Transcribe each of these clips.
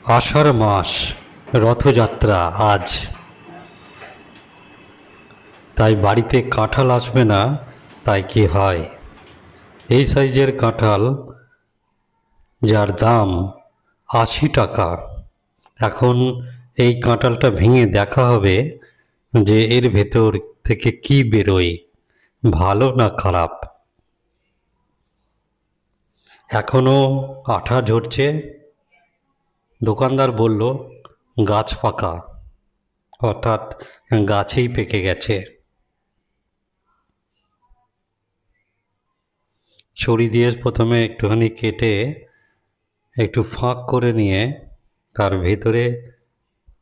আষাঢ় মাস, রথযাত্রা আজ। তাই বাড়িতে কাঁঠাল আসবে না, তাই কি হয়? এই সাইজের কাঁঠাল, যার দাম ৮০ টাকা। এখন এই কাঁঠালটা ভেঙে দেখা হবে যে এর ভেতর থেকে কি বেরোয়, ভালো না খারাপ। এখনো আঠা ঝরছে। দোকানদার বলল গাছ পাকা, অর্থাৎ গাছেই পেকে গেছে। ছুরি দিয়ে প্রথমে একটুখানি কেটে একটু ফাঁক করে নিয়ে তার ভেতরে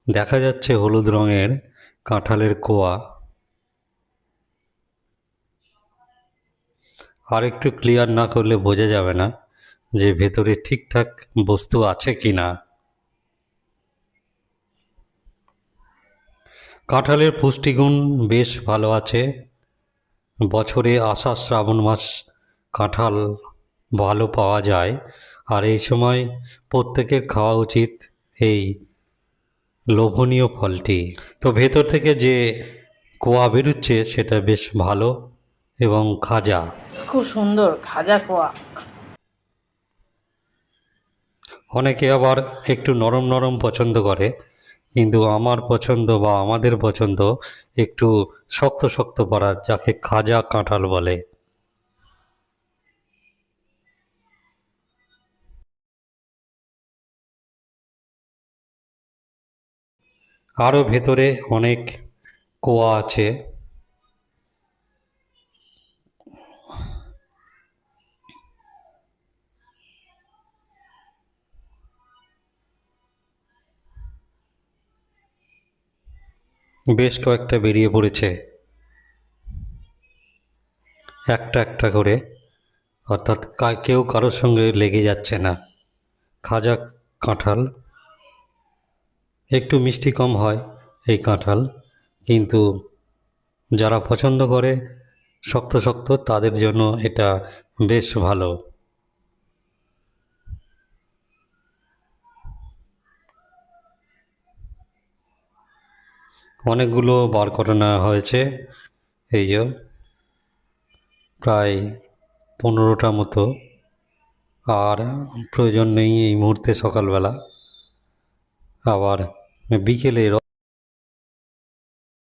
দেখা যাচ্ছে হলুদ রঙের কাঁঠালের কোয়া। আর একটু ক্লিয়ার না করলে বোঝা যাবে না যে ভেতরে ঠিকঠাক বস্তু আছে কি না। কাঁঠালের পুষ্টিগুণ বেশ ভালো আছে। বছরে আষাঢ় শ্রাবণ মাস কাঁঠাল ভালো পাওয়া যায়, আর এই সময় প্রত্যেকের খাওয়া উচিত এই লোভনীয় ফলটি। তো ভেতর থেকে যে কোয়া বেরোচ্ছে সেটা বেশ ভালো এবং খাজা। খুব সুন্দর খাজা কোয়া। অনেকে আবার একটু নরম নরম পছন্দ করে, কিন্তু আমার পছন্দ বা আমাদের পছন্দ একটু শক্ত শক্ত পাড়া, যাকে খাজা কাঁঠাল বলে। আরও ভেতরে অনেক কোয়া আছে। বেশ কয়েকটা বেরিয়ে পড়েছে একটা একটা করে, অর্থাৎ কেউ কারোর সঙ্গে লেগে যাচ্ছে না। খাজা কাঁঠাল একটু মিষ্টি কম হয় এই কাঁঠাল, কিন্তু যারা পছন্দ করে শক্ত শক্ত তাদের জন্য এটা বেশ ভালো। অনেকগুলো বার করে নেওয়া হয়েছে, এই যে প্রায় 15টা মতো। আর প্রয়োজন নেই এই মুহূর্তে সকালবেলা, আবার বিকেলে